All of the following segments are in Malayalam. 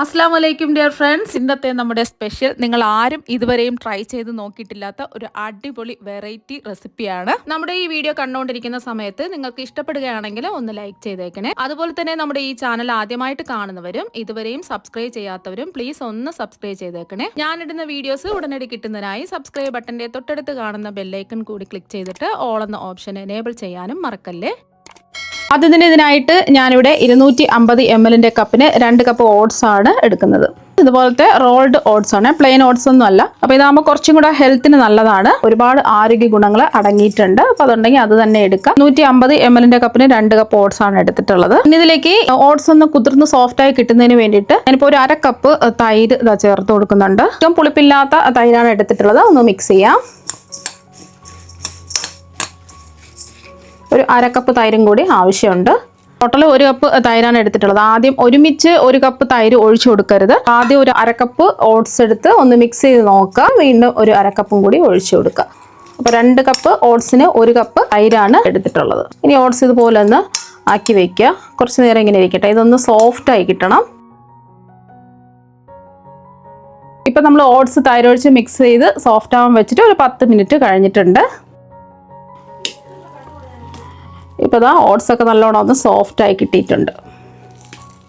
അസ്സലാമു അലൈക്കും ഡിയർ ഫ്രണ്ട്സ്. ഇന്നത്തെ നമ്മുടെ സ്പെഷ്യൽ നിങ്ങൾ ആരും ഇതുവരെയും ട്രൈ ചെയ്ത് നോക്കിയിട്ടില്ലാത്ത ഒരു അടിപൊളി വെറൈറ്റി റെസിപ്പിയാണ്. നമ്മുടെ ഈ വീഡിയോ കണ്ടുകൊണ്ടിരിക്കുന്ന സമയത്ത് നിങ്ങൾക്ക് ഇഷ്ടപ്പെടുകയാണെങ്കിൽ ഒന്ന് ലൈക്ക് ചെയ്തേക്കണേ. അതുപോലെ തന്നെ നമ്മുടെ ഈ ചാനൽ ആദ്യമായിട്ട് കാണുന്നവരും ഇതുവരെയും സബ്സ്ക്രൈബ് ചെയ്യാത്തവരും പ്ലീസ് ഒന്ന് സബ്സ്ക്രൈബ് ചെയ്തേക്കണേ. ഞാനിടുന്ന വീഡിയോസ് ഉടനടി കിട്ടുന്നതിനായി സബ്സ്ക്രൈബ് ബട്ടന്റെ തൊട്ടടുത്ത് കാണുന്ന ബെല്ലൈക്കൺ കൂടി ക്ലിക്ക് ചെയ്തിട്ട് ഓൾ എന്ന ഓപ്ഷൻ എനേബിൾ ചെയ്യാനും മറക്കല്ലേ. ആദ്യത്തിന് ഇതിനായിട്ട് ഞാനിവിടെ 250 ml കപ്പിന് 2 കപ്പ് ഓട്സ് ആണ് എടുക്കുന്നത്. ഇതുപോലത്തെ റോൾഡ് ഓട്സ് ആണ്, പ്ലെയിൻ ഓട്സ് ഒന്നും അല്ല. അപ്പോൾ ഇതാകുമ്പോൾ കുറച്ചും കൂടെ ഹെൽത്തിന് നല്ലതാണ്, ഒരുപാട് ആരോഗ്യ ഗുണങ്ങൾ അടങ്ങിയിട്ടുണ്ട്. അപ്പോൾ അതുണ്ടെങ്കിൽ അത് തന്നെ എടുക്കാം. 150 ml കപ്പിന് 2 കപ്പ് ഓട്സ് ആണ് എടുത്തിട്ടുള്ളത്. ഇനി ഇതിലേക്ക് ഓട്സ് ഒന്ന് കുതിർന്ന് സോഫ്റ്റ് ആയി കിട്ടുന്നതിന് വേണ്ടിയിട്ട് ഞാനിപ്പോൾ ഒരു 1/2 കപ്പ് തൈര് ചേർത്ത് കൊടുക്കുന്നുണ്ട്. ഏറ്റവും പുളിപ്പില്ലാത്ത തൈരാണ് എടുത്തിട്ടുള്ളത്. ഒന്ന് മിക്സ് ചെയ്യാം. ഒരു 1/2 കപ്പ് തൈരും കൂടി ആവശ്യമുണ്ട്. ടോട്ടൽ 1 കപ്പ് തൈരാണ് എടുത്തിട്ടുള്ളത്. ആദ്യം ഒരുമിച്ച് 1 കപ്പ് തൈര് ഒഴിച്ചു കൊടുക്കരുത്. ആദ്യം ഒരു 1/2 കപ്പ് ഓട്സ് എടുത്ത് ഒന്ന് മിക്സ് ചെയ്ത് നോക്കുക. വീണ്ടും ഒരു 1/2 കപ്പും കൂടി ഒഴിച്ചു കൊടുക്കുക. അപ്പോൾ 2 കപ്പ് ഓട്സിന് 1 കപ്പ് തൈരാണ് എടുത്തിട്ടുള്ളത്. ഇനി ഓട്സ് ഇതുപോലെ ഒന്ന് ആക്കി വെക്കുക. കുറച്ച് നേരം ഇങ്ങനെ ഇരിക്കട്ടെ, ഇതൊന്ന് സോഫ്റ്റ് ആയി കിട്ടണം. ഇപ്പം നമ്മൾ ഓട്സ് തൈരൊഴിച്ച് മിക്സ് ചെയ്ത് സോഫ്റ്റ് ആവാൻ വെച്ചിട്ട് ഒരു 10 മിനിറ്റ് കഴിഞ്ഞിട്ടുണ്ട്. ഇപ്പോൾ ഇതാ ഓട്സൊക്കെ നല്ലോണം ഒന്ന് സോഫ്റ്റായി കിട്ടിയിട്ടുണ്ട്.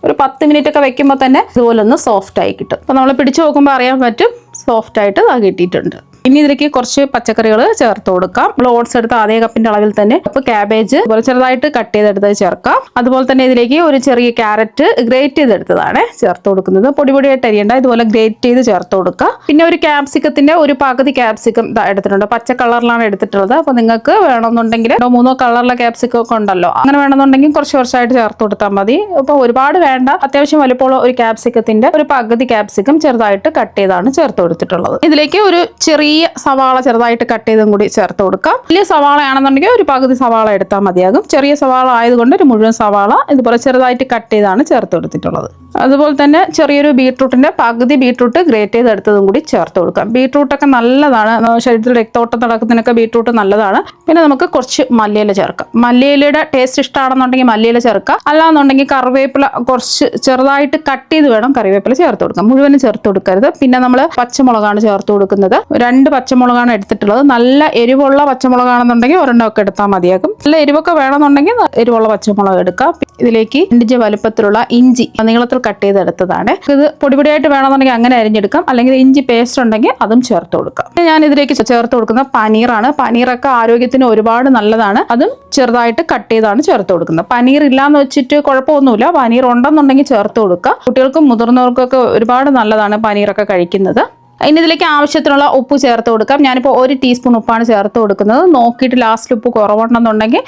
ഒരു 10 മിനിറ്റ് ഒക്കെ വെക്കുമ്പോൾ തന്നെ ഇതുപോലെ ഒന്ന് സോഫ്റ്റായി കിട്ടും. അപ്പോൾ നമ്മൾ പിടിച്ച് നോക്കുമ്പോൾ അറിയാൻ പറ്റും സോഫ്റ്റായിട്ട് കിട്ടിയിട്ടുണ്ട്. ഇനി ഇതിലേക്ക് കുറച്ച് പച്ചക്കറികൾ ചേർത്ത് കൊടുക്കാം. നമ്മൾ ഓട്സ് എടുത്ത അതേ കപ്പിന്റെ അളവിൽ തന്നെ കപ്പ് ക്യാബേജ് അതുപോലെ ചെറുതായിട്ട് കട്ട് ചെയ്തെടുത്തത് ചേർക്കാം. അതുപോലെ തന്നെ ഇതിലേക്ക് ഒരു ചെറിയ ക്യാരറ്റ് ഗ്രേറ്റ് ചെയ്തെടുത്തതാണ് ചേർത്ത് കൊടുക്കുന്നത്. പൊടിയായിട്ട് അരിയണ്ട, ഇതുപോലെ ഗ്രേറ്റ് ചെയ്ത് ചേർത്ത് കൊടുക്കുക. പിന്നെ ഒരു ക്യാപ്സിക്കത്തിന്റെ ഒരു പകുതി ക്യാപ്സിക്കം എടുത്തിട്ടുണ്ട്. പച്ച കളറിലാണ് എടുത്തിട്ടുള്ളത്. അപ്പോൾ നിങ്ങൾക്ക് വേണമെന്നുണ്ടെങ്കിൽ 2-3 കളറിലെ ക്യാപ്സിക്കം ഒക്കെ ഉണ്ടല്ലോ, അങ്ങനെ വേണമെന്നുണ്ടെങ്കിൽ കുറച്ചായിട്ട് ചേർത്ത് കൊടുത്താൽ മതി. അപ്പോൾ ഒരുപാട് വേണ്ട, അത്യാവശ്യം വലുപ്പമുള്ള ഒരു ക്യാപ്സിക്കത്തിന്റെ ഒരു പകുതി ക്യാപ്സിക്കം ചെറുതായിട്ട് കട്ട് ചെയ്താണ് ചേർത്ത് കൊടുത്തിട്ടുള്ളത്. ഇതിലേക്ക് ഒരു ചെറിയ സവാള ചെറുതായിട്ട് കട്ട് ചെയ്തും കൂടി ചേർത്ത് കൊടുക്കാം. വലിയ സവാള ആണെന്നുണ്ടെങ്കിൽ ഒരു പകുതി സവാള എടുത്താൽ മതിയാകും. ചെറിയ സവാള ആയതുകൊണ്ട് ഒരു മുഴുവൻ സവാള ഇതുപോലെ ചെറുതായിട്ട് കട്ട് ചെയ്താണ് ചേർത്ത് കൊടുത്തിട്ടുള്ളത്. അതുപോലെ തന്നെ ചെറിയൊരു ബീട്രൂട്ടിന്റെ പകുതി ബീട്രൂട്ട് ഗ്രേറ്റ് ചെയ്ത് എടുത്തതും കൂടി ചേർത്ത് കൊടുക്കാം. ബീട്രൂട്ടൊക്കെ നല്ലതാണ്, ശരീരത്തിൽ രക്തോട്ടം നടക്കുന്നതിനൊക്കെ ബീട്രൂട്ട് നല്ലതാണ്. പിന്നെ നമുക്ക് കുറച്ച് മല്ലിയില ചേർക്കാം. മല്ലിയിലയുടെ ടേസ്റ്റ് ഇഷ്ടമാണെന്നുണ്ടെങ്കിൽ മല്ലിയില ചേർക്കാം. അല്ലാന്നുണ്ടെങ്കിൽ കറിവേപ്പില കുറച്ച് ചെറുതായിട്ട് കട്ട് ചെയ്ത് വേണം കറിവേപ്പില ചേർത്ത് കൊടുക്കാം, മുഴുവനും ചേർത്ത് കൊടുക്കരുത്. പിന്നെ നമ്മൾ പച്ചമുളകാണ് ചേർത്ത് കൊടുക്കുന്നത്. 2 പച്ചമുളകാണ് എടുത്തിട്ടുള്ളത്. നല്ല എരിവുള്ള പച്ചമുളകാണെന്നുണ്ടെങ്കിൽ 1 ഒക്കെ എടുത്താൽ മതിയാകും. നല്ല എരിവൊക്കെ വേണമെന്നുണ്ടെങ്കിൽ എരിവുള്ള പച്ചമുളക് എടുക്കാം. ഇതിലേക്ക് 2 ഇഞ്ച് വലുപ്പത്തിലുള്ള ഇഞ്ചി നീളത്തിൽ കട്ട് ചെയ്തെടുത്തതാണ്. ഇത് പൊടിയായിട്ട് വേണമെന്നുണ്ടെങ്കിൽ അങ്ങനെ അരിഞ്ഞെടുക്കാം, അല്ലെങ്കിൽ ഇഞ്ചി പേസ്റ്റ് ഉണ്ടെങ്കിൽ അതും ചേർത്ത് കൊടുക്കാം. ഞാൻ ഇതിലേക്ക് ചേർത്ത് കൊടുക്കുന്ന പനീറാണ്. പനീറൊക്കെ ആരോഗ്യത്തിന് ഒരുപാട് നല്ലതാണ്. അതും ചെറുതായിട്ട് കട്ട് ചെയ്താണ് ചേർത്ത് കൊടുക്കുന്നത്. പനീർ ഇല്ലാന്ന് വെച്ചിട്ട് കുഴപ്പമൊന്നുമില്ല, പനീർ ഉണ്ടെന്നുണ്ടെങ്കിൽ ചേർത്ത് കൊടുക്കുക. കുട്ടികൾക്കും മുതിർന്നവർക്കൊക്കെ ഒരുപാട് നല്ലതാണ് പനീറൊക്കെ കഴിക്കുന്നത്. ഇനി ഇതിലേക്ക് ആവശ്യത്തിനുള്ള ഉപ്പ് ചേർത്ത് കൊടുക്കാം. ഞാനിപ്പോൾ 1 ടീസ്പൂൺ ഉപ്പാണ് ചേർത്ത് കൊടുക്കുന്നത്. നോക്കിയിട്ട് ലാസ്റ്റ് ഉപ്പ് കുറവുണ്ടെന്നുണ്ടെങ്കിൽ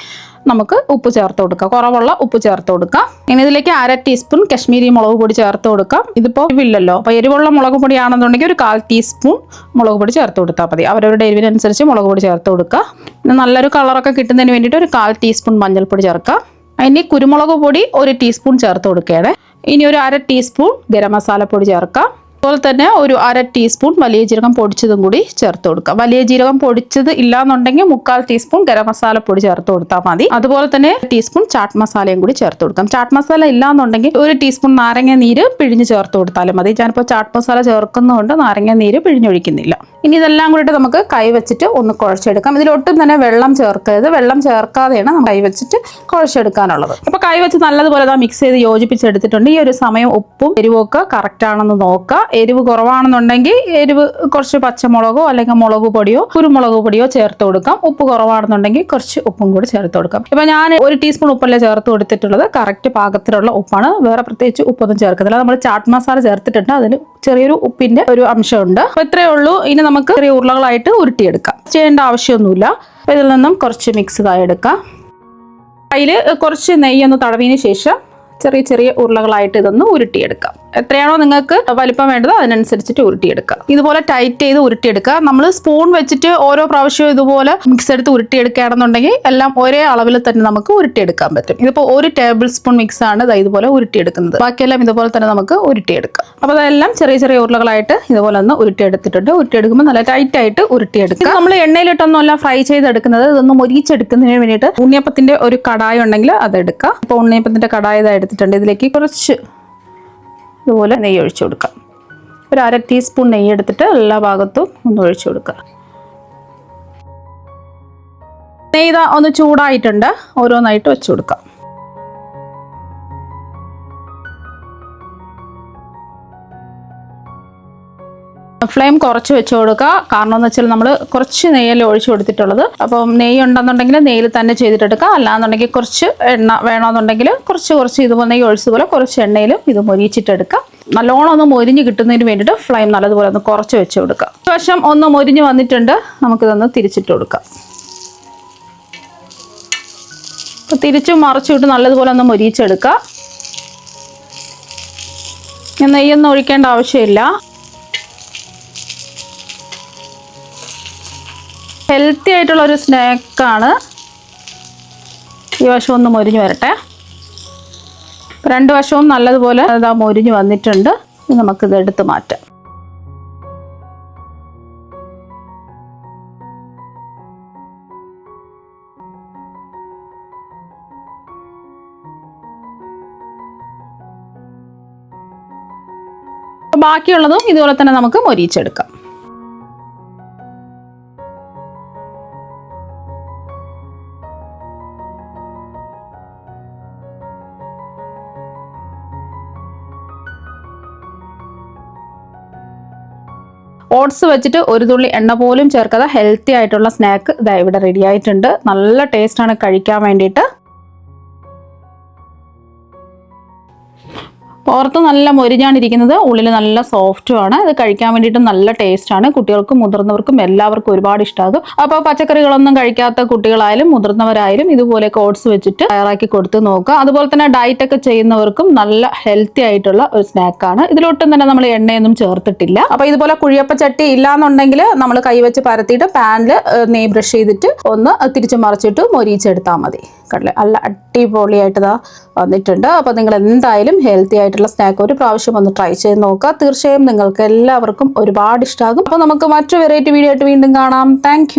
നമുക്ക് ഉപ്പ് ചേർത്ത് കൊടുക്കാം, കുറവുള്ള ഉപ്പ് ചേർത്ത് കൊടുക്കാം. ഇനി ഇതിലേക്ക് 1/2 ടീസ്പൂൺ കശ്മീരി മുളക് പൊടി ചേർത്ത് കൊടുക്കാം. ഇതിപ്പോൾ എരിവില്ലല്ലോ, അപ്പോൾ എരിവുള്ള മുളക് പൊടി ആണെന്നുണ്ടെങ്കിൽ ഒരു 1/4 ടീസ്പൂൺ മുളക് പൊടി ചേർത്ത് കൊടുത്താൽ മതി. അവരവരുടെ എരിവിനനുസരിച്ച് മുളക് പൊടി ചേർത്ത് കൊടുക്കുക. പിന്നെ നല്ലൊരു കളറൊക്കെ കിട്ടുന്നതിന് വേണ്ടിയിട്ട് ഒരു 1/4 ടീസ്പൂൺ മഞ്ഞൾപ്പൊടി ചേർക്കാം. ഇനി കുരുമുളക് പൊടി 1 ടീസ്പൂൺ ചേർത്ത് കൊടുക്കുകയാണ്. ഇനി ഒരു 1/2 ടീസ്പൂൺ ഗരം മസാലപ്പൊടി ചേർക്കാം. അതുപോലെ തന്നെ ഒരു 1/2 ടീസ്പൂൺ വലിയ ജീരകം പൊടിച്ചതും കൂടി ചേർത്ത് കൊടുക്കാം. വലിയ ജീരകം പൊടിച്ചത് ഇല്ലാന്നുണ്ടെങ്കിൽ 3/4 ടീസ്പൂൺ ഗരം മസാല പൊടി ചേർത്ത് കൊടുത്താൽ മതി. അതുപോലെ തന്നെ ടീസ്പൂൺ ചാട്ട് മസാലയും കൂടി ചേർത്ത് കൊടുക്കാം. ചാട്ട് മസാല ഇല്ലാന്നുണ്ടെങ്കിൽ 1 ടീസ്പൂൺ നാരങ്ങ നീര് പിഴിഞ്ഞ് ചേർത്ത് കൊടുത്താലും മതി. ഞാനിപ്പോൾ ചാട്ട് മസാല ചേർക്കുന്നതുകൊണ്ട് നാരങ്ങ നീര് പിഴിഞ്ഞൊഴിക്കുന്നില്ല. ഇനി ഇതെല്ലാം കൂടിയിട്ട് നമുക്ക് കൈ വെച്ചിട്ട് ഒന്ന് കുഴച്ചെടുക്കാം. ഇതിലൊട്ടും തന്നെ വെള്ളം ചേർക്കരുത്, വെള്ളം ചേർക്കാതെയാണ് നമ്മൾ കൈ വെച്ചിട്ട് കുഴച്ചെടുക്കാനുള്ളത്. അപ്പോൾ കൈ വെച്ച് നല്ലതുപോലെ മിക്സ് ചെയ്ത് യോജിപ്പിച്ചെടുത്തിട്ടുണ്ട്. ഈ ഒരു സമയം ഉപ്പും എരിവും ഒക്കെ കറക്റ്റ് ആണെന്ന് നോക്കുക. എരിവ് കുറവാണെന്നുണ്ടെങ്കിൽ എരിവ് കുറച്ച് പച്ചമുളകോ അല്ലെങ്കിൽ മുളക് പൊടിയോ കുരുമുളക് പൊടിയോ ചേർത്ത് കൊടുക്കാം. ഉപ്പ് കുറവാണെന്നുണ്ടെങ്കിൽ കുറച്ച് ഉപ്പും കൂടി ചേർത്ത് കൊടുക്കാം. ഇപ്പൊ ഞാൻ 1 ടീസ്പൂൺ ഉപ്പല്ലേ ചേർത്ത് കൊടുത്തിട്ടുള്ളത്, കറക്റ്റ് പാകത്തിലുള്ള ഉപ്പാണ്. വേറെ പ്രത്യേകിച്ച് ഉപ്പൊന്നും ചേർക്കുന്നില്ല. നമ്മൾ ചാട്ട് മസാല ചേർത്തിട്ടുണ്ട്, അതിന് ചെറിയൊരു ഉപ്പിന്റെ ഒരു അംശമുണ്ട്. അപ്പൊ ഇത്രയേ ഉള്ളൂ. ഇനി നമുക്ക് ചെറിയ ഉരുളകളായിട്ട് ഉരുട്ടിയെടുക്കാം. ചെയ്യേണ്ട ആവശ്യമൊന്നുമില്ല. അപ്പൊ ഇതിൽ നിന്നും കുറച്ച് മിക്സ് ആയി എടുക്കാം. അതിൽ കുറച്ച് നെയ്യൊന്ന് തടവിന് ശേഷം ചെറിയ ഉരുളകളായിട്ട് ഇതൊന്ന് ഉരുട്ടിയെടുക്കാം. എത്രയാണോ നിങ്ങൾക്ക് വലിപ്പം വേണ്ടത് അതിനനുസരിച്ചിട്ട് ഉരുട്ടിയെടുക്കുക. ഇതുപോലെ ടൈറ്റ് ചെയ്ത് ഉരുട്ടിയെടുക്കുക. നമ്മൾ സ്പൂൺ വെച്ചിട്ട് ഓരോ പ്രാവശ്യവും ഇതുപോലെ മിക്സ് എടുത്ത് ഉരുട്ടിയെടുക്കുകയാണെന്നുണ്ടെങ്കിൽ എല്ലാം ഒരേ അളവിൽ തന്നെ നമുക്ക് ഉരുട്ടിയെടുക്കാൻ പറ്റും. ഇതിപ്പോൾ 1 ടേബിൾ സ്പൂൺ മിക്സ് ആണ് ഇതുപോലെ ഉരുട്ടിയെടുക്കുന്നത്. ബാക്കിയെല്ലാം ഇതുപോലെ തന്നെ നമുക്ക് ഉരുട്ടിയെടുക്കാം. അപ്പോൾ അതെല്ലാം ചെറിയ ഉരുളകളായിട്ട് ഇതുപോലെ ഒന്ന് ഉരുട്ടിയെടുത്തിട്ടുണ്ട്. ഉരുട്ടിയെടുക്കുമ്പോൾ നല്ല ടൈറ്റ് ആയിട്ട് ഉരുട്ടിയെടുക്കുക. നമ്മൾ എണ്ണയിലിട്ടൊന്നും അല്ല ഫ്രൈ ചെയ്തെടുക്കുന്നത്, ഇതൊന്ന് മൊരിച്ചെടുക്കുന്നതിന് വേണ്ടിയിട്ട് ഉണ്ണിയപ്പത്തിന്റെ ഒരു കടായി ഉണ്ടെങ്കിൽ അതെടുക്കുക. ഇപ്പോൾ ഉണ്ണിയപ്പത്തിന്റെ കടായി എടുത്തിട്ടുണ്ട്. ഇതിലേക്ക് കുറച്ച് ഇതുപോലെ നെയ്യ് ഒഴിച്ചു കൊടുക്കാം. ഒരു 1/2 ടീസ്പൂൺ നെയ്യ് എടുത്തിട്ട് എല്ലാ ഭാഗത്തും ഒന്ന് ഒഴിച്ചു കൊടുക്കുക. നെയ്യ് ഒന്ന് ചൂടായിട്ടുണ്ട്. ഓരോന്നായിട്ട് വെച്ച് കൊടുക്കാം. ഫ്ലെയിം കുറച്ച് വെച്ച് കൊടുക്കുക. കാരണം എന്ന് വെച്ചാൽ നമ്മൾ കുറച്ച് നെയ്യല്ലേ ഒഴിച്ചു കൊടുത്തിട്ടുള്ളത്. അപ്പം നെയ്യ് ഉണ്ടെന്നുണ്ടെങ്കിൽ നെയ്യിൽ തന്നെ ചെയ്തിട്ടെടുക്കുക. അല്ലാന്നുണ്ടെങ്കിൽ കുറച്ച് എണ്ണ വേണമെന്നുണ്ടെങ്കിൽ കുറച്ച് ഇതുപോലെ നെയ്യ് ഒഴിച്ചതുപോലെ കുറച്ച് എണ്ണയിലും ഇത് മൊരിച്ചിട്ടെടുക്കുക. നല്ലോണം ഒന്ന് മൊരിഞ്ഞ് കിട്ടുന്നതിന് വേണ്ടിയിട്ട് ഫ്ലെയിം നല്ലതുപോലെ ഒന്ന് കുറച്ച് വെച്ച് കൊടുക്കുക. വശം ഒന്ന് മൊരിഞ്ഞ് വന്നിട്ടുണ്ട്. നമുക്കിതൊന്ന് തിരിച്ചിട്ട് കൊടുക്കാം. അപ്പോൾ തിരിച്ചും മറിച്ചിട്ട് നല്ലതുപോലെ ഒന്ന് മൊരിച്ചെടുക്കുക. നെയ്യൊന്നും ഒഴിക്കേണ്ട ആവശ്യമില്ല. ഹെൽത്തി ആയിട്ടുള്ള ഒരു സ്നാക്കാണ്. ഈ വശം ഒന്ന് മൊരിഞ്ഞ് വരട്ടെ. 2 വശവും നല്ലതുപോലെ ഇതാ മൊരിഞ്ഞ് വന്നിട്ടുണ്ട്. നമുക്കിത് എടുത്ത് മാറ്റാം. ബാക്കിയുള്ളതും ഇതുപോലെ തന്നെ നമുക്ക് മൊരിച്ചെടുക്കാം. ഓട്സ് വെച്ചിട്ട് ഒരു തുള്ളി എണ്ണ പോലും ചേർക്കാതെ ഹെൽത്തി ആയിട്ടുള്ള സ്നാക്ക് ഇതാ ഇവിടെ റെഡി ആയിട്ടുണ്ട്. നല്ല ടേസ്റ്റാണ് കഴിക്കാൻ വേണ്ടിയിട്ട്. പുറത്ത് നല്ല മൊരിഞ്ഞാണിരിക്കുന്നത്, ഉള്ളിൽ നല്ല സോഫ്റ്റുമാണ്. ഇത് കഴിക്കാൻ വേണ്ടിയിട്ട് നല്ല ടേസ്റ്റാണ്. കുട്ടികൾക്കും മുതിർന്നവർക്കും എല്ലാവർക്കും ഒരുപാട് ഇഷ്ടമാകും. അപ്പോൾ പച്ചക്കറികളൊന്നും കഴിക്കാത്ത കുട്ടികളായാലും മുതിർന്നവരായാലും ഇതുപോലെയൊക്കെ ഓട്സ് വെച്ചിട്ട് തയ്യാറാക്കി കൊടുത്ത് നോക്കുക. അതുപോലെ തന്നെ ഡയറ്റൊക്കെ ചെയ്യുന്നവർക്കും നല്ല ഹെൽത്തി ആയിട്ടുള്ള ഒരു സ്നാക്കാണ്. ഇതിലൊട്ടും തന്നെ നമ്മൾ എണ്ണയൊന്നും ചേർത്തിട്ടില്ല. അപ്പോൾ ഇതുപോലെ കുഴിയപ്പച്ചട്ടി ഇല്ലാന്നുണ്ടെങ്കിൽ നമ്മൾ കൈവച്ച് പരത്തിയിട്ട് പാനിൽ നെയ്യ് ബ്രഷ് ചെയ്തിട്ട് ഒന്ന് തിരിച്ചു മറിച്ചിട്ട് മൊരിച്ചെടുത്താൽ മതി. കടല നല്ല അടിപൊളിയായിട്ട് ഇതാ വന്നിട്ടുണ്ട്. അപ്പോൾ നിങ്ങൾ എന്തായാലും ഹെൽത്തി ആയിട്ടുള്ള സ്നാക്ക് ഒരു പ്രാവശ്യം ഒന്ന് ട്രൈ ചെയ്ത് നോക്കുക. തീർച്ചയായും നിങ്ങൾക്ക് എല്ലാവർക്കും ഒരുപാട് ഇഷ്ടമാകും. അപ്പോൾ നമുക്ക് മറ്റു വെറൈറ്റി വീഡിയോ ആയിട്ട് വീണ്ടും കാണാം. താങ്ക്